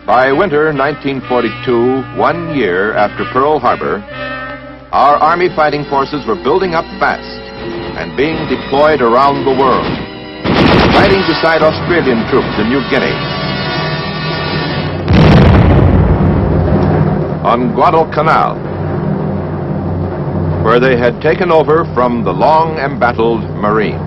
By winter 1942, 1 year after Pearl Harbor, our Army fighting forces were building up fast and being deployed around the world, fighting beside Australian troops in New Guinea, on Guadalcanal, where they had taken over from the long embattled Marines.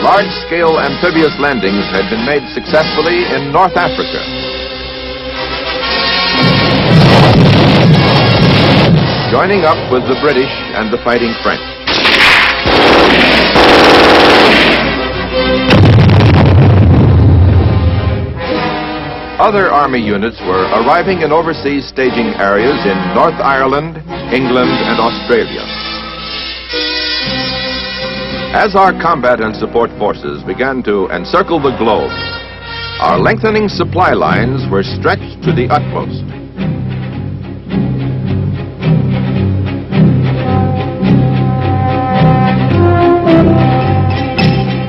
Large-scale amphibious landings had been made successfully in North Africa. Joining up with the British and the fighting French. Other Army units were arriving in overseas staging areas in North Ireland, England, and Australia. As our combat and support forces began to encircle the globe, our lengthening supply lines were stretched to the utmost.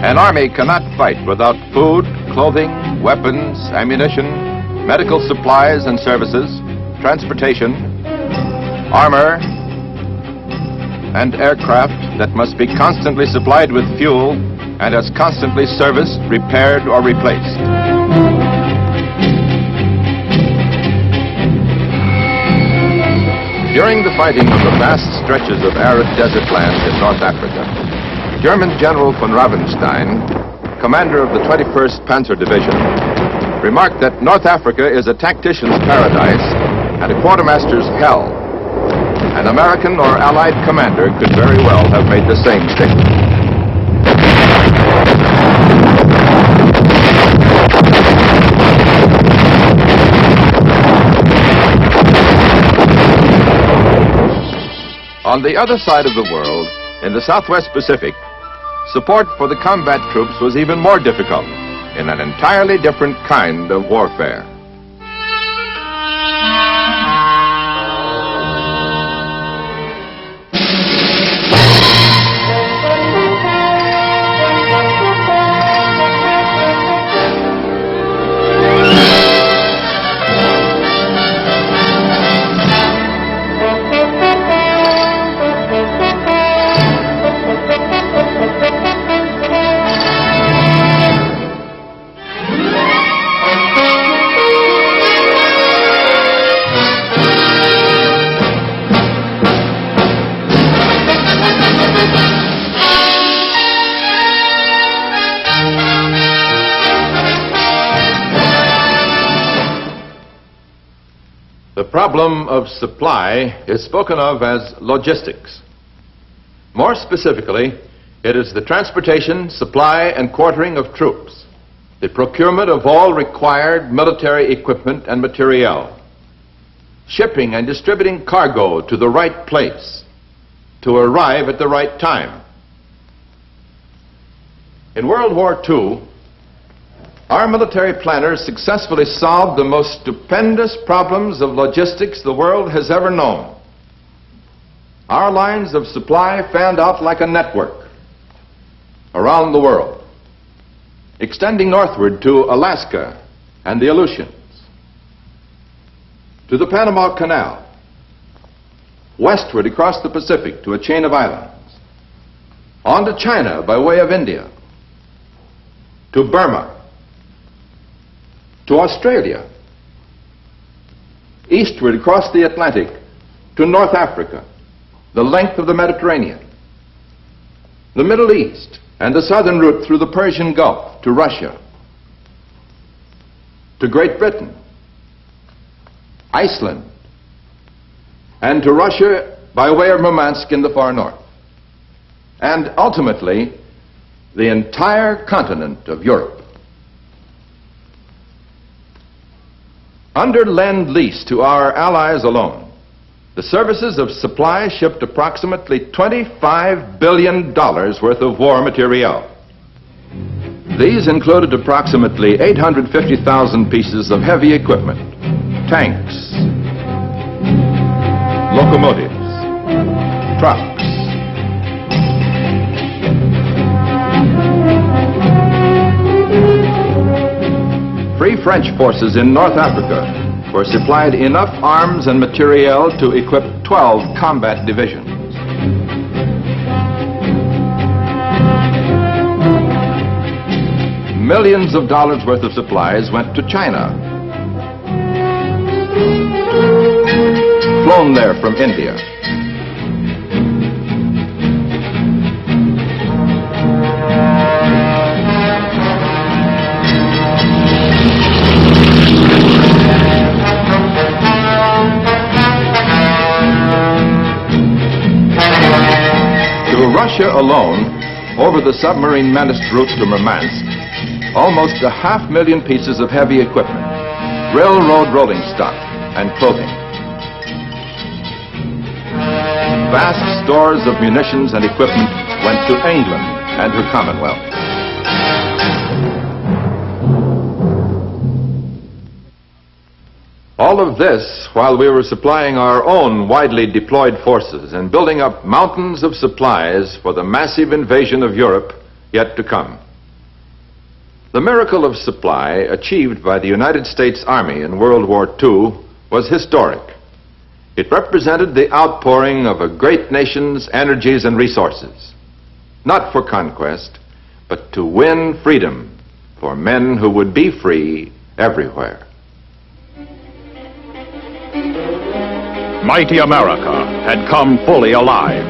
An army cannot fight without food, clothing, weapons, ammunition, medical supplies and services, transportation, armor, and aircraft that must be constantly supplied with fuel and as constantly serviced, repaired, or replaced. During the fighting of the vast stretches of arid desert land in North Africa, German General von Ravenstein, commander of the 21st Panzer Division, remarked that North Africa is a tactician's paradise and a quartermaster's hell. An American or Allied commander could very well have made the same statement. On the other side of the world, in the Southwest Pacific, support for the combat troops was even more difficult in an entirely different kind of warfare. The problem of supply is spoken of as logistics. More specifically, it is the transportation, supply, and quartering of troops, the procurement of all required military equipment and materiel, shipping and distributing cargo to the right place, to arrive at the right time. In World War II, our military planners successfully solved the most stupendous problems of logistics the world has ever known. Our lines of supply fanned out like a network around the world, extending northward to Alaska and the Aleutians, to the Panama Canal, westward across the Pacific to a chain of islands, on to China by way of India, to Burma, to Australia, eastward across the Atlantic to North Africa, the length of the Mediterranean, the Middle East, and the southern route through the Persian Gulf to Russia, to Great Britain, Iceland, and to Russia by way of Murmansk in the far north, and ultimately the entire continent of Europe. Under Lend-Lease to our allies alone, the services of supply shipped approximately $25 billion worth of war materiel. These included approximately 850,000 pieces of heavy equipment, tanks, locomotives, trucks, Free French forces in North Africa were supplied enough arms and materiel to equip 12 combat divisions. Millions of dollars worth of supplies went to China, flown there from India. To Russia alone, over the submarine-menaced route to Murmansk, almost 500,000 pieces of heavy equipment, railroad rolling stock, and clothing. Vast stores of munitions and equipment went to England and her Commonwealth. All of this while we were supplying our own widely deployed forces and building up mountains of supplies for the massive invasion of Europe yet to come. The miracle of supply achieved by the United States Army in World War II was historic. It represented the outpouring of a great nation's energies and resources, not for conquest, but to win freedom for men who would be free everywhere. Mighty America had come fully alive.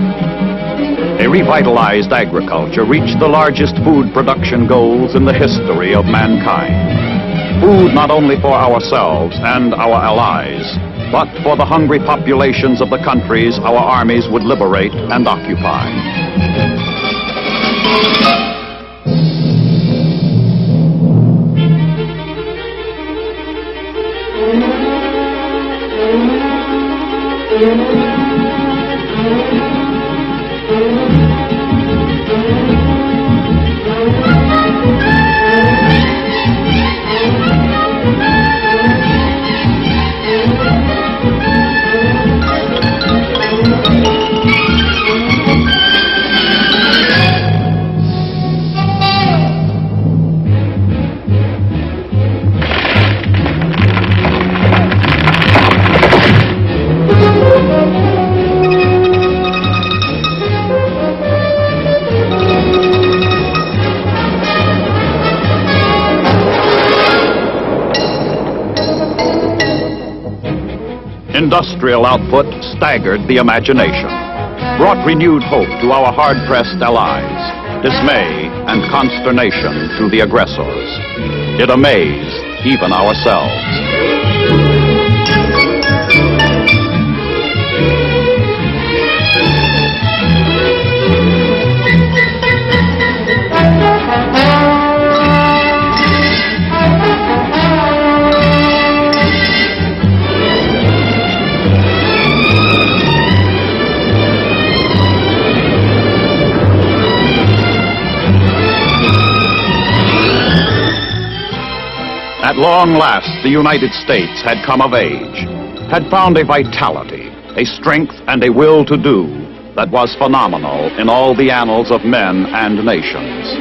A revitalized agriculture reached the largest food production goals in the history of mankind. Food not only for ourselves and our allies, but for the hungry populations of the countries our armies would liberate and occupy. Industrial output staggered the imagination, brought renewed hope to our hard-pressed allies, dismay and consternation to the aggressors. It amazed even ourselves. At long last, the United States had come of age, had found a vitality, a strength and a will to do that was phenomenal in all the annals of men and nations.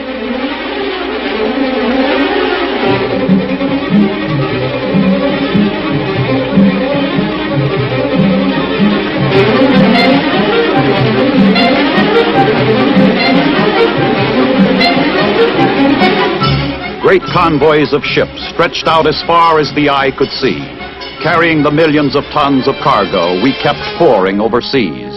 Great convoys of ships stretched out as far as the eye could see, carrying the millions of tons of cargo we kept pouring overseas.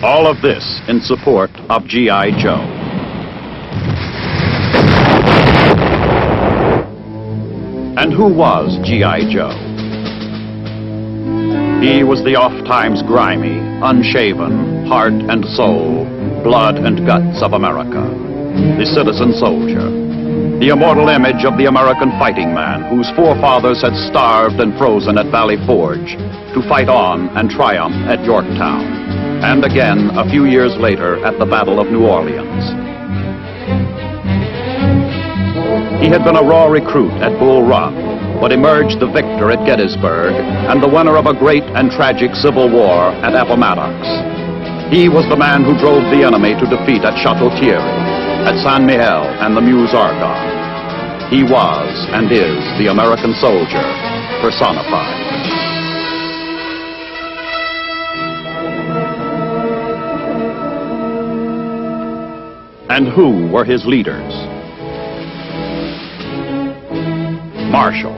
All of this in support of G.I. Joe. And who was G.I. Joe? He was the oft-times grimy, unshaven, heart and soul, blood and guts of America, the citizen soldier, the immortal image of the American fighting man whose forefathers had starved and frozen at Valley Forge to fight on and triumph at Yorktown. and again a few years later at the Battle of New Orleans. He had been a raw recruit at Bull Run, but emerged the victor at Gettysburg and the winner of a great and tragic civil war at Appomattox. He was the man who drove the enemy to defeat at Chateau Thierry, at Saint Mihiel and the Meuse Argonne. He was and is the American soldier personified. And who were his leaders? Marshall,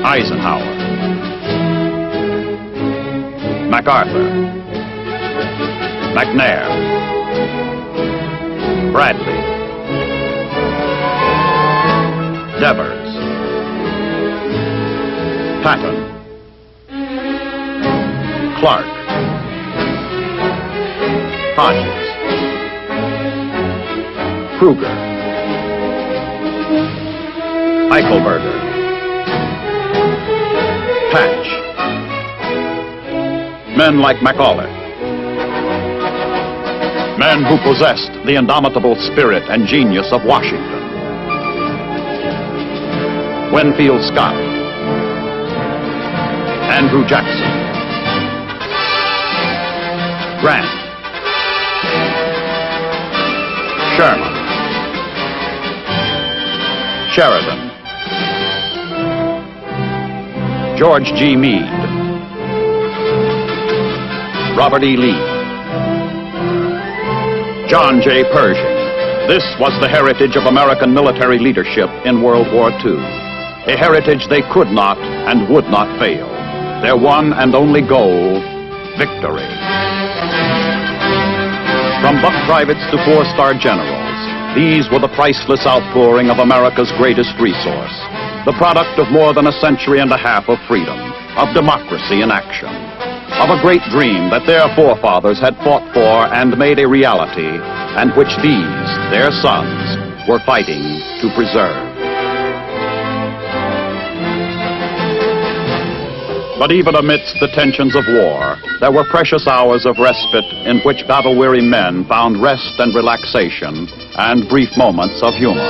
Eisenhower, MacArthur, McNair, Bradley, Devers, Patton, Clark, Hodges, Kruger, Eichelberger, Patch, men like Macaulay, men who possessed the indomitable spirit and genius of Washington. Winfield Scott, Andrew Jackson, Grant, Sherman, Sheridan, George G. Meade, Robert E. Lee, John J. Pershing. This was the heritage of American military leadership in World War II. A heritage they could not and would not fail. Their one and only goal, victory. From buck privates to four-star generals, these were the priceless outpouring of America's greatest resource, the product of more than a century and a half of freedom, of democracy in action, of a great dream that their forefathers had fought for and made a reality, and which these, their sons, were fighting to preserve. But even amidst the tensions of war, there were precious hours of respite in which battle-weary men found rest and relaxation and brief moments of humor.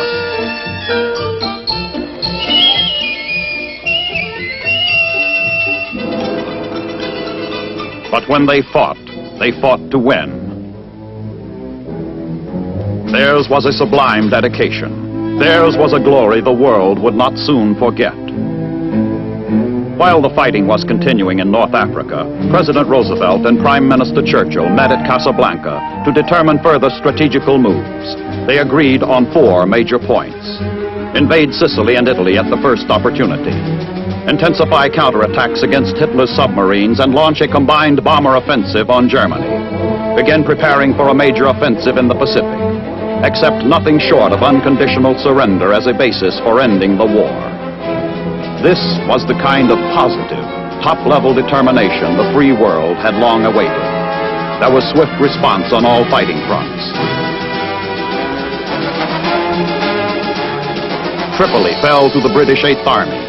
But when they fought to win. Theirs was a sublime dedication. Theirs was a glory the world would not soon forget. While the fighting was continuing in North Africa, President Roosevelt and Prime Minister Churchill met at Casablanca to determine further strategical moves. They agreed on 4 major points. Invade Sicily and Italy at the first opportunity. Intensify counterattacks against Hitler's submarines and launch a combined bomber offensive on Germany. Begin preparing for a major offensive in the Pacific. Accept nothing short of unconditional surrender as a basis for ending the war. This was the kind of positive, top-level determination the free world had long awaited. There was swift response on all fighting fronts. Tripoli fell to the British 8th Army.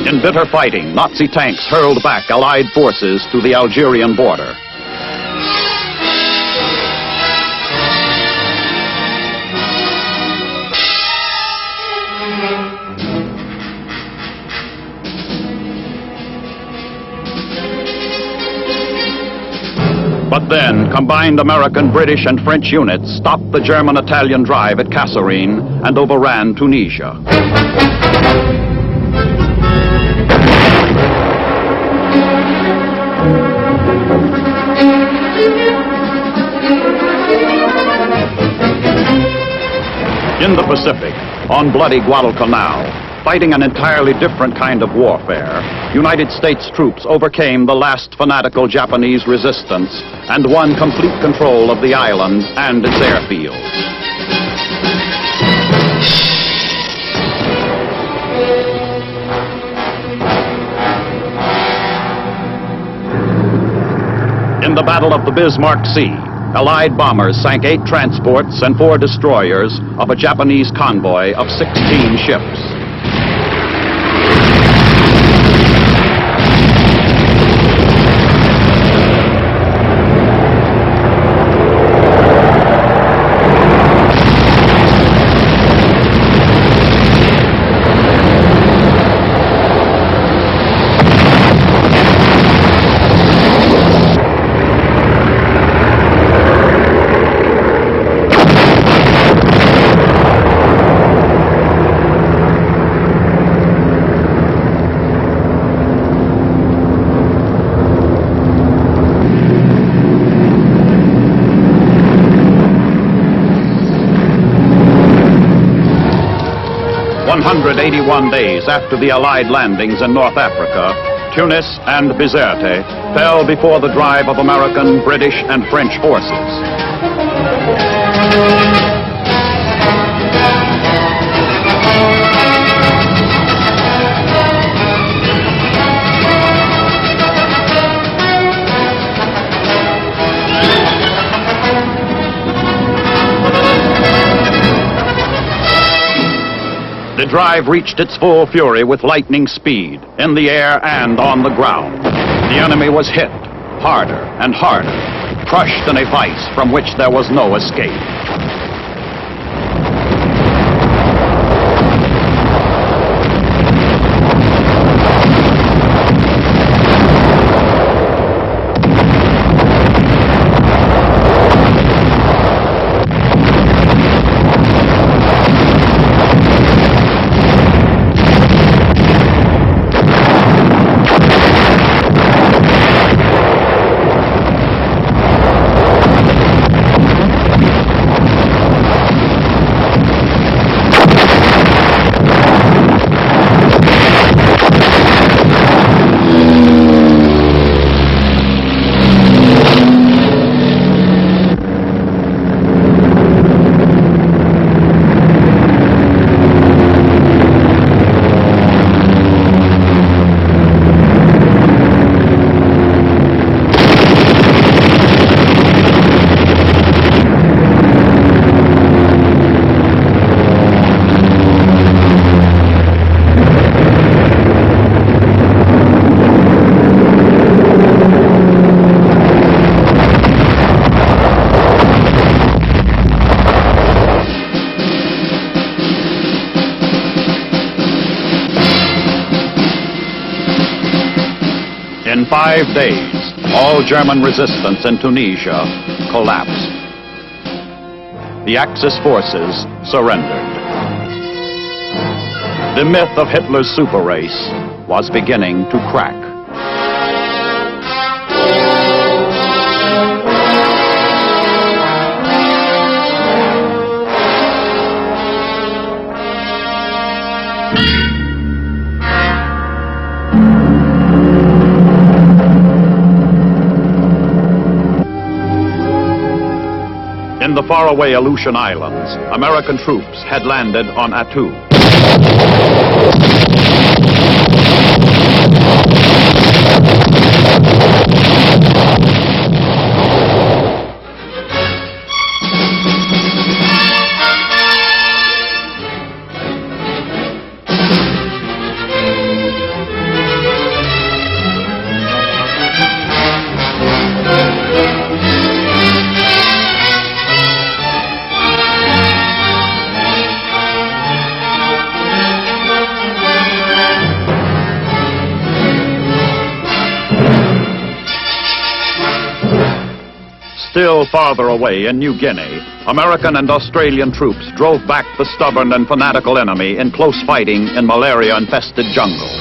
In bitter fighting, Nazi tanks hurled back Allied forces to the Algerian border. But then, combined American, British, and French units stopped the German-Italian drive at Kasserine and overran Tunisia. In the Pacific, on bloody Guadalcanal, fighting an entirely different kind of warfare, United States troops overcame the last fanatical Japanese resistance and won complete control of the island and its airfields. the Battle of the Bismarck Sea, Allied bombers sank 8 transports and 4 destroyers of a Japanese convoy of 16 ships. Days after the Allied landings in North Africa, Tunis and Bizerte fell before the drive of American, British, and French forces. The drive reached its full fury with lightning speed, in the air and on the ground. The enemy was hit, harder and harder, crushed in a vice from which there was no escape. In 5 days, all German resistance in Tunisia collapsed. The Axis forces surrendered. The myth of Hitler's super race was beginning to crack. In the faraway Aleutian Islands, American troops had landed on Attu. Still farther away in New Guinea, American and Australian troops drove back the stubborn and fanatical enemy in close fighting in malaria-infested jungles.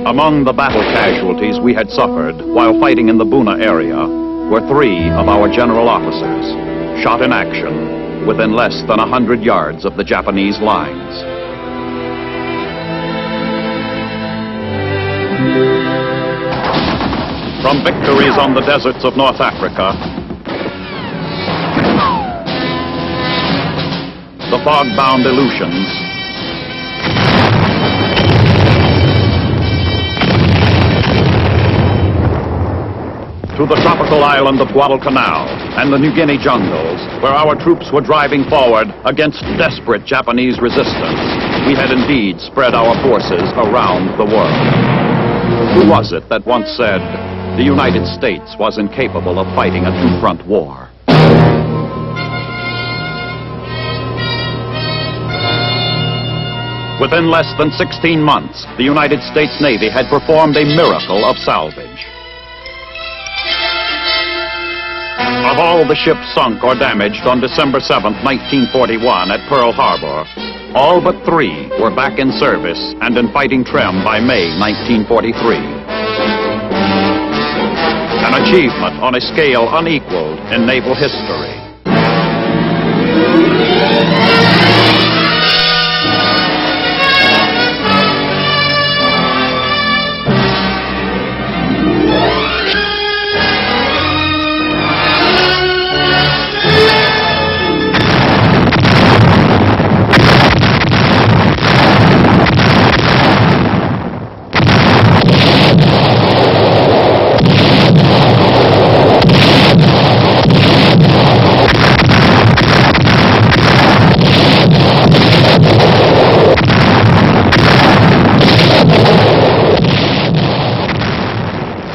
Among the battle casualties we had suffered while fighting in the Buna area were 3 of our general officers, shot in action within less than 100 yards of the Japanese lines. From victories on the deserts of North Africa, the fog-bound Aleutians, to the tropical island of Guadalcanal and the New Guinea jungles, where our troops were driving forward against desperate Japanese resistance, we had indeed spread our forces around the world. Who was it that once said, the United States was incapable of fighting a two-front war? Within less than 16 months, the United States Navy had performed a miracle of salvage. Of all the ships sunk or damaged on December 7, 1941 at Pearl Harbor, all but 3 were back in service and in fighting trim by May 1943. An achievement on a scale unequaled in naval history.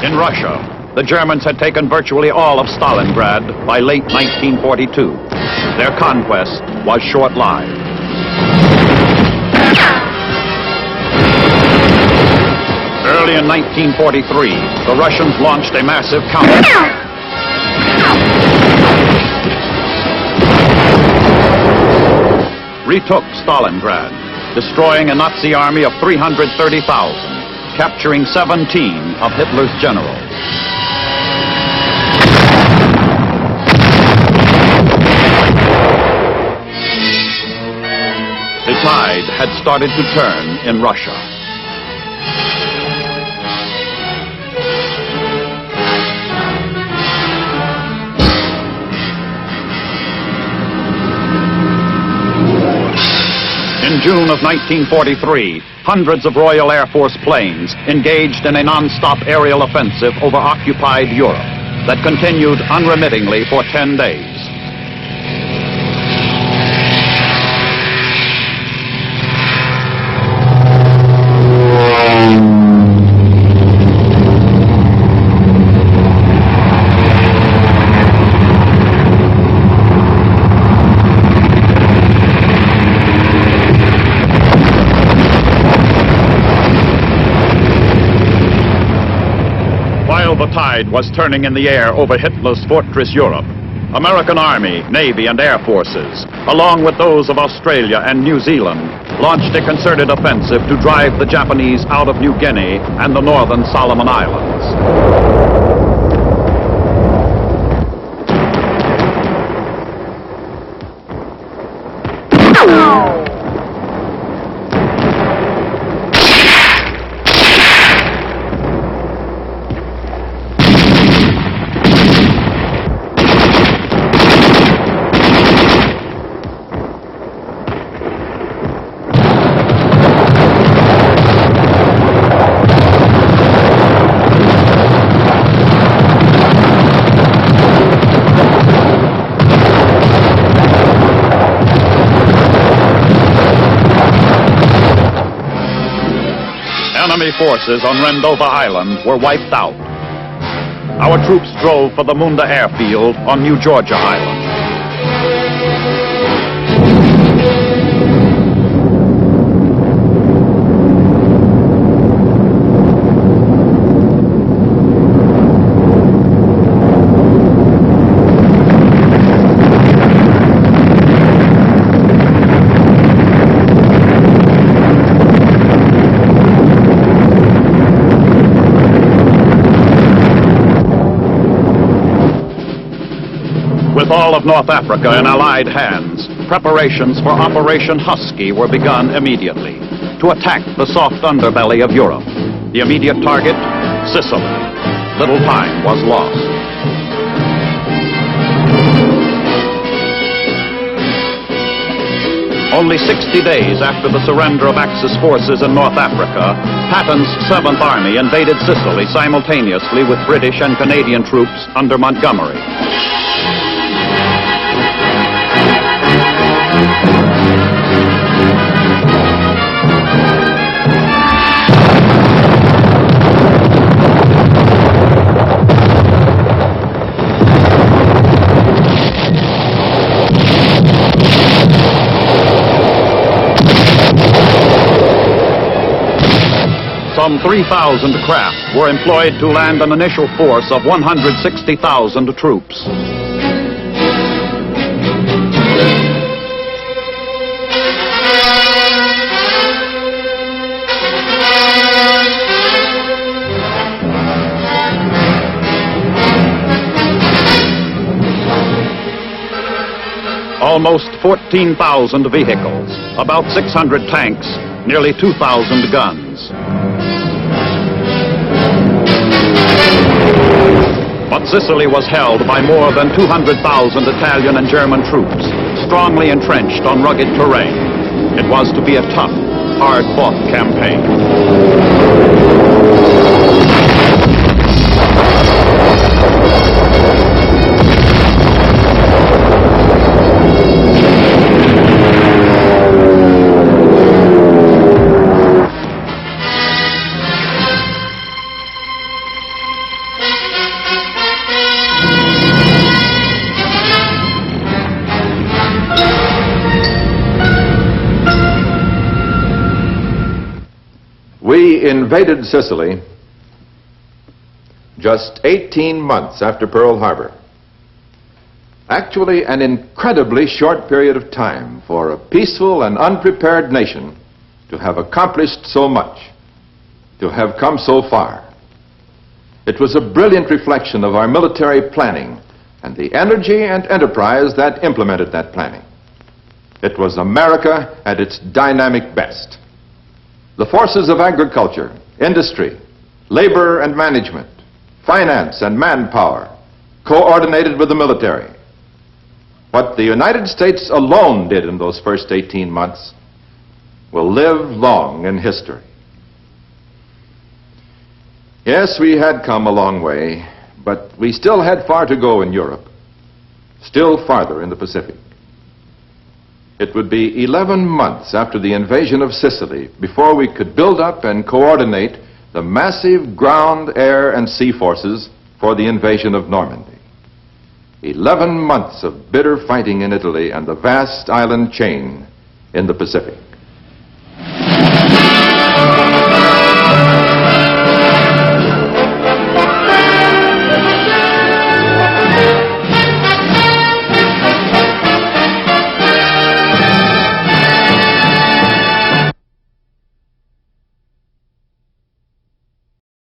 In Russia, the Germans had taken virtually all of Stalingrad by late 1942. Their conquest was short-lived. Early in 1943, the Russians launched a massive counterattack. Retook Stalingrad, destroying a Nazi army of 330,000. Capturing 17 of Hitler's generals. The tide had started to turn in Russia. In June of 1943, hundreds of Royal Air Force planes engaged in a non-stop aerial offensive over occupied Europe that continued unremittingly for 10 days. The tide was turning in the air over Hitler's fortress Europe. American Army, Navy, and Air Forces, along with those of Australia and New Zealand, launched a concerted offensive to drive the Japanese out of New Guinea and the northern Solomon Islands. Enemy forces on Rendova Island were wiped out. Our troops drove for the Munda airfield on New Georgia Island. With all of North Africa in Allied hands, preparations for Operation Husky were begun immediately to attack the soft underbelly of Europe. The immediate target, Sicily. little time was lost. Only 60 days after the surrender of Axis forces in North Africa, Patton's 7th Army invaded Sicily simultaneously with British and Canadian troops under Montgomery. Some 3,000 craft were employed to land an initial force of 160,000 troops. Almost 14,000 vehicles, about 600 tanks, nearly 2,000 guns. But Sicily was held by more than 200,000 Italian and German troops, strongly entrenched on rugged terrain. It was to be a tough, hard-fought campaign. We invaded Sicily just 18 months after Pearl Harbor. Actually, an incredibly short period of time for a peaceful and unprepared nation to have accomplished so much, to have come so far. It was a brilliant reflection of our military planning and the energy and enterprise that implemented that planning. It was America at its dynamic best. The forces of agriculture, industry, labor and management, finance and manpower coordinated with the military. What the United States alone did in those first 18 months will live long in history. Yes, we had come a long way, but we still had far to go in Europe, still farther in the Pacific. It would be 11 months after the invasion of Sicily before we could build up and coordinate the massive ground, air, and sea forces for the invasion of Normandy. 11 months of bitter fighting in Italy and the vast island chain in the Pacific.